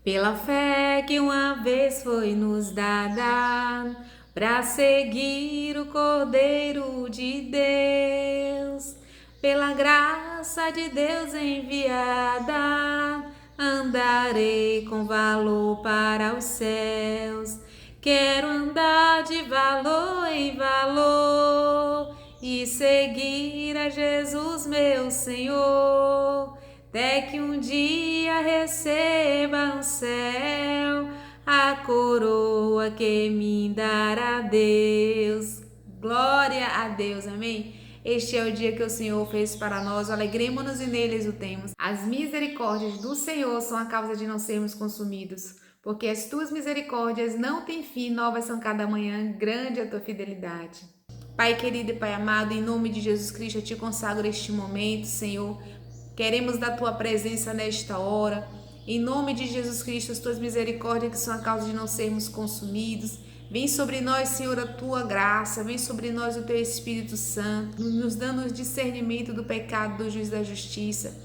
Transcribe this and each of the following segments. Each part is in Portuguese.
Pela fé que uma vez foi nos dada, para seguir o Cordeiro de Deus, pela graça de Deus enviada, andarei com valor para os céus. Quero andar de valor em valor e seguir a Jesus, meu Senhor, até que um dia receba no céu a coroa que me dará Deus. Glória a Deus, amém? Este é o dia que o Senhor fez para nós, alegremos-nos e neles o temos. As misericórdias do Senhor são a causa de não sermos consumidos, porque as tuas misericórdias não têm fim, novas são cada manhã, grande é a tua fidelidade. Pai querido e Pai amado, em nome de Jesus Cristo, eu te consagro este momento, Senhor. Queremos da tua presença nesta hora. Em nome de Jesus Cristo, as tuas misericórdias que são a causa de não sermos consumidos. Vem sobre nós, Senhor, a tua graça. Vem sobre nós o teu Espírito Santo, nos dando o discernimento do pecado, do juízo da justiça.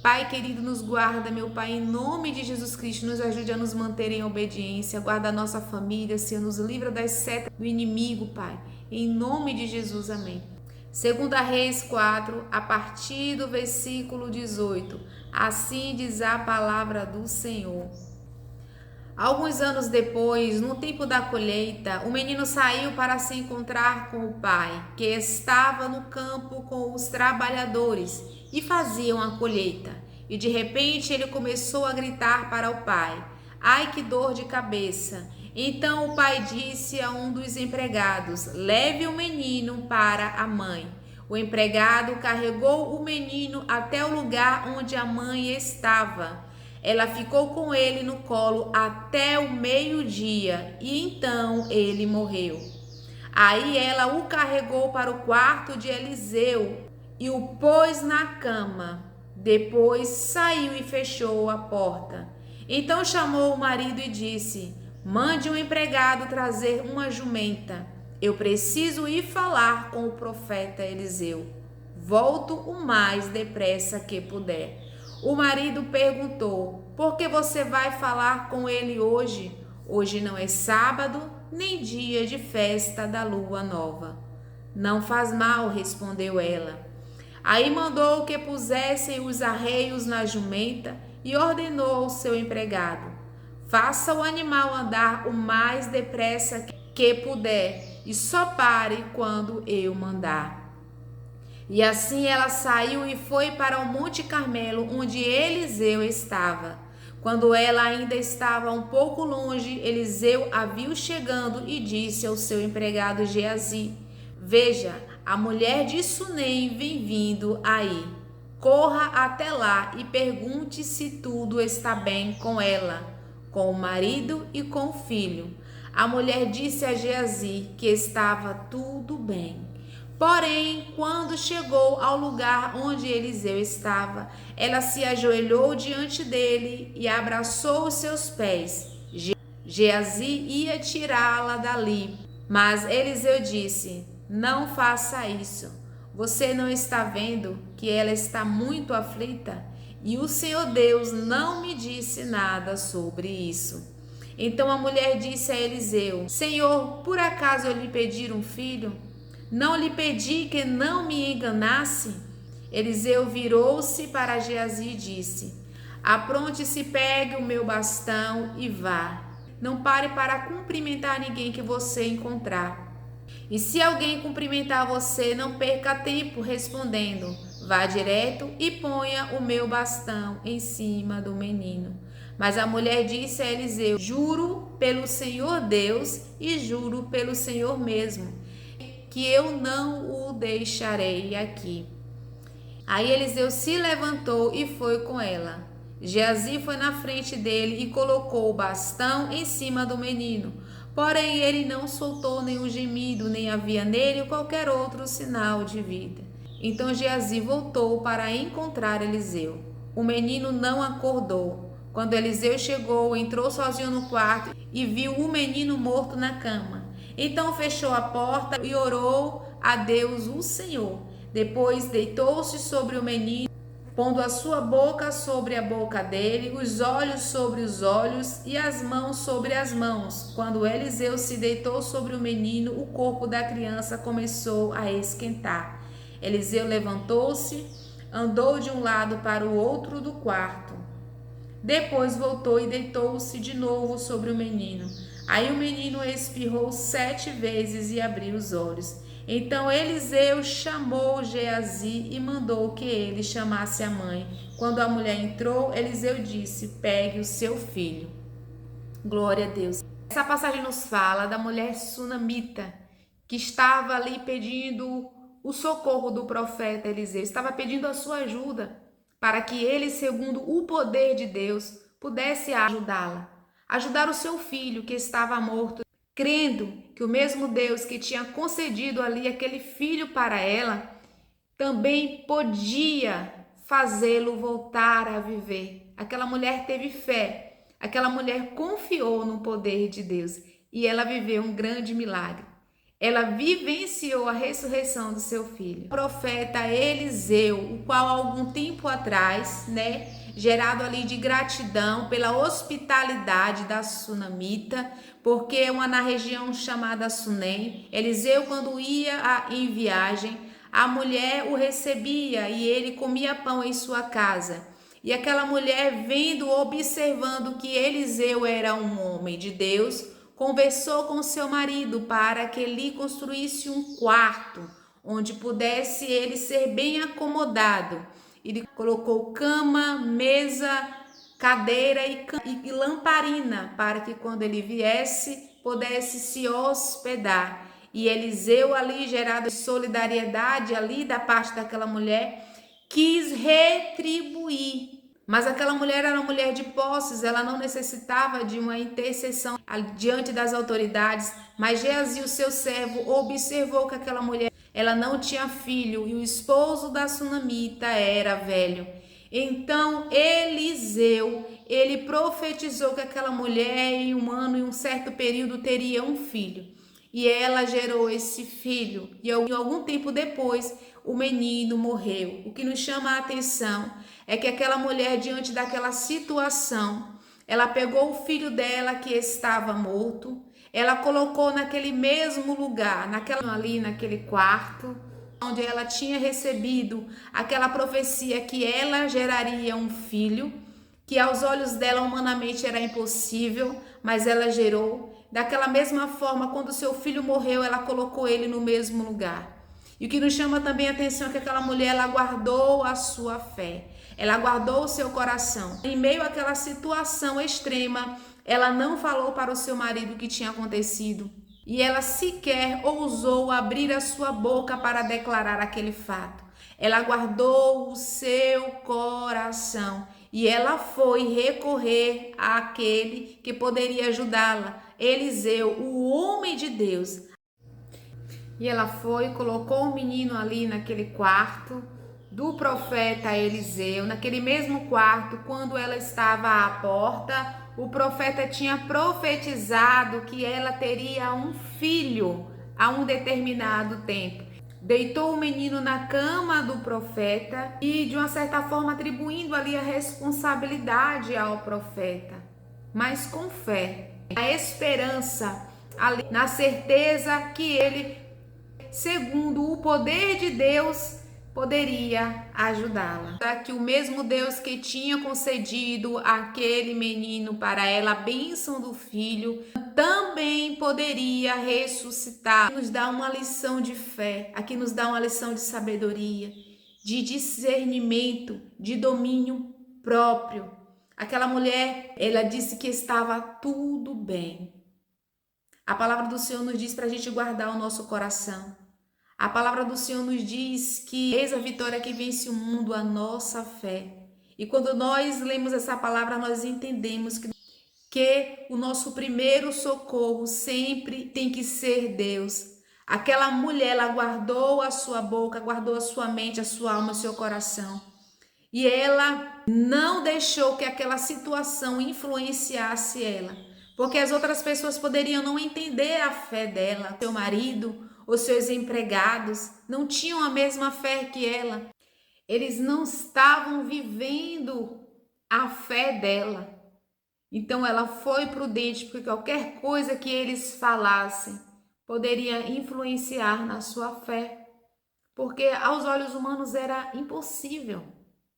Pai querido, nos guarda, meu Pai, em nome de Jesus Cristo, nos ajude a nos manter em obediência. Guarda a nossa família, Senhor, nos livra das setas do inimigo, Pai. Em nome de Jesus, amém. 2 Reis 4, a partir do versículo 18. Assim diz a palavra do Senhor. Alguns anos depois, no tempo da colheita, o menino saiu para se encontrar com o pai, que estava no campo com os trabalhadores e faziam a colheita. E de repente ele começou a gritar para o pai: "Ai, que dor de cabeça!" Então o pai disse a um dos empregados: "Leve o menino para a mãe." O empregado carregou o menino até o lugar onde a mãe estava. Ela ficou com ele no colo até o meio-dia e então ele morreu. Aí ela o carregou para o quarto de Eliseu e o pôs na cama. Depois saiu e fechou a porta. Então chamou o marido e disse: "Mande um empregado trazer uma jumenta. Eu preciso ir falar com o profeta Eliseu. Volto o mais depressa que puder." O marido perguntou: "Por que você vai falar com ele hoje? Hoje não é sábado, nem dia de festa da lua nova." "Não faz mal", respondeu ela. Aí mandou que pusessem os arreios na jumenta e ordenou ao seu empregado: "Faça o animal andar o mais depressa que puder e só pare quando eu mandar." E assim ela saiu e foi para o Monte Carmelo, onde Eliseu estava. Quando ela ainda estava um pouco longe, Eliseu a viu chegando e disse ao seu empregado Geazi: "Veja, a mulher de Sunem vem vindo aí. Corra até lá e pergunte se tudo está bem com ela, com o marido e com o filho." A mulher disse a Geazi que estava tudo bem. Porém, quando chegou ao lugar onde Eliseu estava, ela se ajoelhou diante dele e abraçou os seus pés. Geazi ia tirá-la dali, mas Eliseu disse: "Não faça isso. Você não está vendo que ela está muito aflita? E o Senhor Deus não me disse nada sobre isso." Então a mulher disse a Eliseu: "Senhor, por acaso eu lhe pedir um filho? Não lhe pedi que não me enganasse?" Eliseu virou-se para Geazi e disse: "Apronte-se, pegue o meu bastão e vá. Não pare para cumprimentar ninguém que você encontrar. E se alguém cumprimentar você, não perca tempo respondendo. Vá direto e ponha o meu bastão em cima do menino." Mas a mulher disse a Eliseu: "Juro pelo Senhor Deus e juro pelo Senhor mesmo, que eu não o deixarei aqui." Aí Eliseu se levantou e foi com ela. Geazi foi na frente dele e colocou o bastão em cima do menino. Porém, ele não soltou nenhum gemido, nem havia nele qualquer outro sinal de vida. Então Geazi voltou para encontrar Eliseu. O menino não acordou. Quando Eliseu chegou, entrou sozinho no quarto e viu o menino morto na cama. Então fechou a porta e orou a Deus, o Senhor. Depois deitou-se sobre o menino pondo a sua boca sobre a boca dele, os olhos sobre os olhos e as mãos sobre as mãos. Quando Eliseu se deitou sobre o menino, o corpo da criança começou a esquentar. Eliseu levantou-se, andou de um lado para o outro do quarto. Depois voltou e deitou-se de novo sobre o menino. Aí o menino espirrou 7 vezes e abriu os olhos. Então Eliseu chamou Geazi e mandou que ele chamasse a mãe. Quando a mulher entrou, Eliseu disse: pegue o seu filho. Glória a Deus. Essa passagem nos fala da mulher sunamita que estava ali pedindo o socorro do profeta Eliseu, estava pedindo a sua ajuda para que ele, segundo o poder de Deus, pudesse ajudá-la, ajudar o seu filho que estava morto, crendo que o mesmo Deus que tinha concedido ali aquele filho para ela, também podia fazê-lo voltar a viver. Aquela mulher teve fé, aquela mulher confiou no poder de Deus e ela viveu um grande milagre. Ela vivenciou a ressurreição do seu filho. O profeta Eliseu, o qual algum tempo atrás, gerado ali de gratidão pela hospitalidade da sunamita, porque é uma na região chamada Sunem. Eliseu, quando ia em viagem, a mulher o recebia e ele comia pão em sua casa. E aquela mulher, vendo, observando que Eliseu era um homem de Deus, conversou com seu marido para que lhe construísse um quarto onde pudesse ele ser bem acomodado. Ele colocou cama, mesa, cadeira e lamparina para que quando ele viesse pudesse se hospedar. E Eliseu, ali gerado de solidariedade ali da parte daquela mulher, quis retribuir. Mas aquela mulher era uma mulher de posses, ela não necessitava de uma intercessão diante das autoridades. Mas Geazi, o seu servo, observou que aquela mulher, ela não tinha filho e o esposo da sunamita era velho. Então Eliseu, ele profetizou que aquela mulher em um ano, em um certo período, teria um filho. E ela gerou esse filho. E algum tempo depois, o menino morreu. O que nos chama a atenção é que aquela mulher, diante daquela situação, ela pegou o filho dela que estava morto, ela colocou naquele mesmo lugar, naquele quarto, onde ela tinha recebido aquela profecia que ela geraria um filho, que aos olhos dela humanamente era impossível, mas ela gerou. Daquela mesma forma, quando seu filho morreu, ela colocou ele no mesmo lugar. E o que nos chama também a atenção é que aquela mulher, ela guardou a sua fé, ela guardou o seu coração. Em meio àquela situação extrema, ela não falou para o seu marido o que tinha acontecido. E ela sequer ousou abrir a sua boca para declarar aquele fato. Ela guardou o seu coração e ela foi recorrer àquele que poderia ajudá-la, Eliseu, o homem de Deus. E ela foi, colocou o menino ali naquele quarto do profeta Eliseu, naquele mesmo quarto, quando ela estava à porta, o profeta tinha profetizado que ela teria um filho a um determinado tempo. Deitou o menino na cama do profeta e, de uma certa forma, atribuindo ali a responsabilidade ao profeta, mas com fé, a esperança, ali, na certeza que ele, segundo o poder de Deus, poderia ajudá-la. Que o mesmo Deus que tinha concedido aquele menino para ela, a bênção do filho, também poderia ressuscitar. Nos dá uma lição de fé, aqui nos dá uma lição de sabedoria, de discernimento, de domínio próprio. Aquela mulher, ela disse que estava tudo bem. A palavra do Senhor nos diz para a gente guardar o nosso coração. A palavra do Senhor nos diz que eis a vitória que vence o mundo, a nossa fé. E quando nós lemos essa palavra, nós entendemos que o nosso primeiro socorro sempre tem que ser Deus. Aquela mulher, ela guardou a sua boca, guardou a sua mente, a sua alma, o seu coração. E ela não deixou que aquela situação influenciasse ela. Porque as outras pessoas poderiam não entender a fé dela, seu marido, os seus empregados não tinham a mesma fé que ela. eles não estavam vivendo a fé dela. Então ela foi prudente, porque qualquer coisa que eles falassem poderia influenciar na sua fé, porque aos olhos humanos era impossível.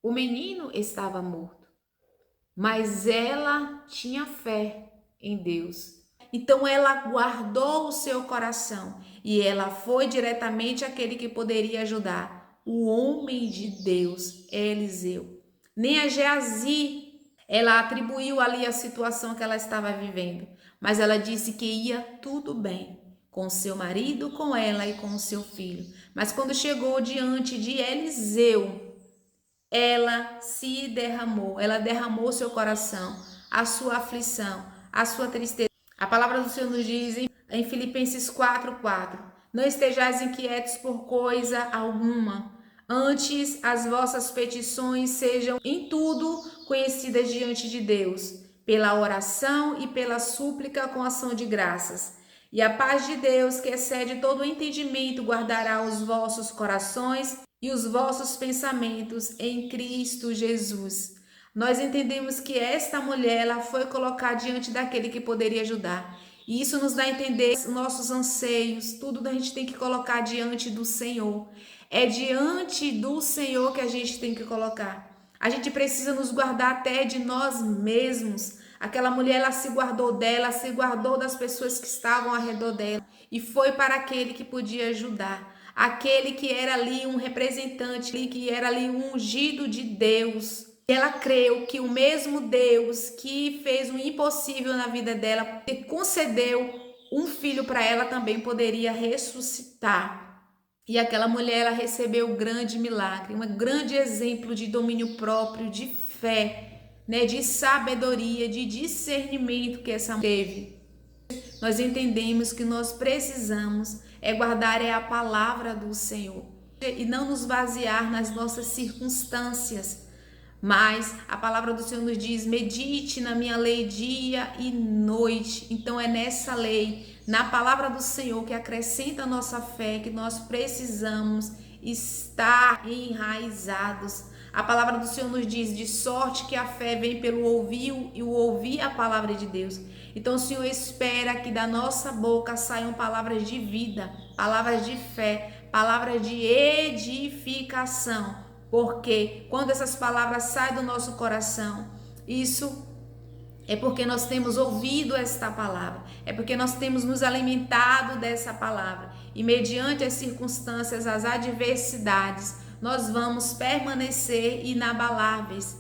O menino estava morto, mas ela tinha fé em Deus. Então ela guardou o seu coração e ela foi diretamente àquele que poderia ajudar, o homem de Deus, Eliseu. Nem a Geazi ela atribuiu ali a situação que ela estava vivendo, mas ela disse que ia tudo bem com seu marido, com ela e com o seu filho. Mas quando chegou diante de Eliseu, ela se derramou, ela derramou seu coração, a sua aflição, a sua tristeza. A palavra do Senhor nos diz em Filipenses 4:4: não estejais inquietos por coisa alguma, antes as vossas petições sejam em tudo conhecidas diante de Deus, pela oração e pela súplica com ação de graças. E a paz de Deus, que excede todo o entendimento, guardará os vossos corações e os vossos pensamentos em Cristo Jesus. Nós entendemos que esta mulher ela foi colocar diante daquele que poderia ajudar. E isso nos dá a entender os nossos anseios, tudo a gente tem que colocar diante do Senhor. É diante do Senhor que a gente tem que colocar. A gente precisa nos guardar até de nós mesmos. Aquela mulher, ela se guardou dela, se guardou das pessoas que estavam ao redor dela e foi para aquele que podia ajudar. Aquele que era ali um representante, que era ali um ungido de Deus. Ela creu que o mesmo Deus que fez o impossível na vida dela, que concedeu um filho para ela, também poderia ressuscitar. E aquela mulher, ela recebeu um grande milagre, um grande exemplo de domínio próprio, de fé, né, de sabedoria, de discernimento que essa mulher teve. Nós entendemos que nós precisamos guardar a palavra do Senhor e não nos basear nas nossas circunstâncias. Mas a palavra do Senhor nos diz: medite na minha lei dia e noite. Então é nessa lei, na palavra do Senhor, que acrescenta a nossa fé, que nós precisamos estar enraizados. A palavra do Senhor nos diz: de sorte que a fé vem pelo ouvir e o ouvir a palavra de Deus. Então o Senhor espera que da nossa boca saiam palavras de vida, palavras de fé, palavras de edificação. Porque quando essas palavras saem do nosso coração, isso é porque nós temos ouvido esta palavra, é porque nós temos nos alimentado dessa palavra. E mediante as circunstâncias, as adversidades, nós vamos permanecer inabaláveis,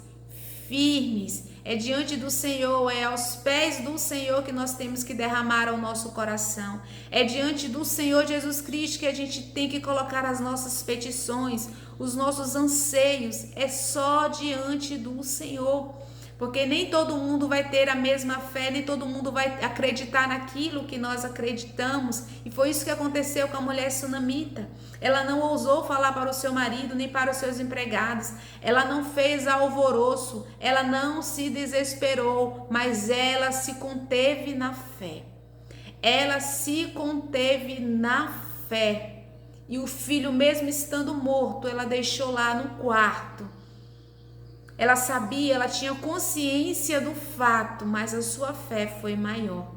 firmes. É diante do Senhor, é aos pés do Senhor que nós temos que derramar o nosso coração. É diante do Senhor Jesus Cristo que a gente tem que colocar as nossas petições, os nossos anseios. É só diante do Senhor. Porque nem todo mundo vai ter a mesma fé, nem todo mundo vai acreditar naquilo que nós acreditamos. E foi isso que aconteceu com a mulher sunamita. Ela não ousou falar para o seu marido, nem para os seus empregados. Ela não fez alvoroço, ela não se desesperou, mas ela se conteve na fé. Ela se conteve na fé. E o filho, mesmo estando morto, ela deixou lá no quarto. Ela sabia, ela tinha consciência do fato, mas a sua fé foi maior.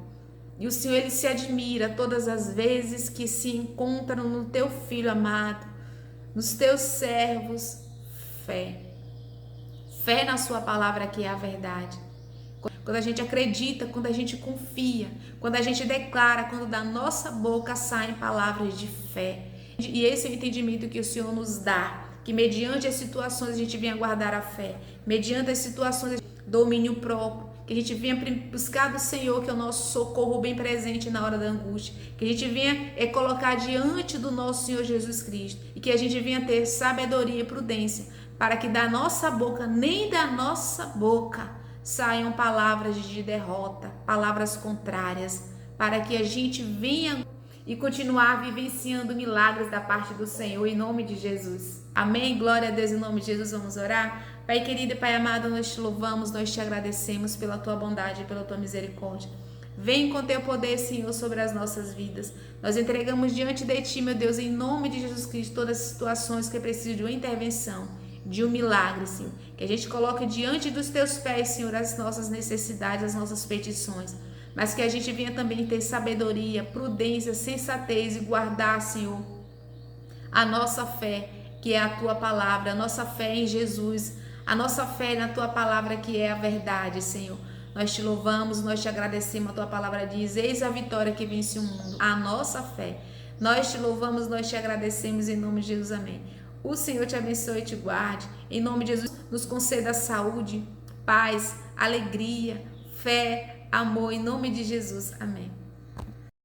E o Senhor, Ele se admira todas as vezes que se encontram no teu filho amado, nos teus servos, fé. Fé na sua palavra, que é a verdade. Quando a gente acredita, quando a gente confia, quando a gente declara, quando da nossa boca saem palavras de fé. E esse é o entendimento que o Senhor nos dá. Que mediante as situações a gente venha guardar a fé, mediante as situações domínio próprio, que a gente venha buscar do Senhor, que é o nosso socorro bem presente na hora da angústia, que a gente venha colocar diante do nosso Senhor Jesus Cristo e que a gente venha ter sabedoria e prudência para que da nossa boca, nem da nossa boca, saiam palavras de derrota, palavras contrárias, para que a gente venha e continuar vivenciando milagres da parte do Senhor, em nome de Jesus. Amém? Glória a Deus, em nome de Jesus, vamos orar? Pai querido e Pai amado, nós te louvamos, nós te agradecemos pela tua bondade e pela tua misericórdia. Vem com teu poder, Senhor, sobre as nossas vidas. Nós entregamos diante de ti, meu Deus, em nome de Jesus Cristo, todas as situações que precisam de uma intervenção. de um milagre, Senhor. Que a gente coloque diante dos teus pés, Senhor, as nossas necessidades, as nossas petições. Mas que a gente venha também ter sabedoria, prudência, sensatez e guardar, Senhor, a nossa fé, que é a tua palavra, a nossa fé em Jesus, a nossa fé na tua palavra, que é a verdade, Senhor. Nós te louvamos, nós te agradecemos. A tua palavra diz: eis a vitória que vence o mundo, a nossa fé. Nós te louvamos, nós te agradecemos em nome de Jesus, amém. O Senhor te abençoe e te guarde. Em nome de Jesus, nos conceda saúde, paz, alegria, fé, amor, em nome de Jesus, amém.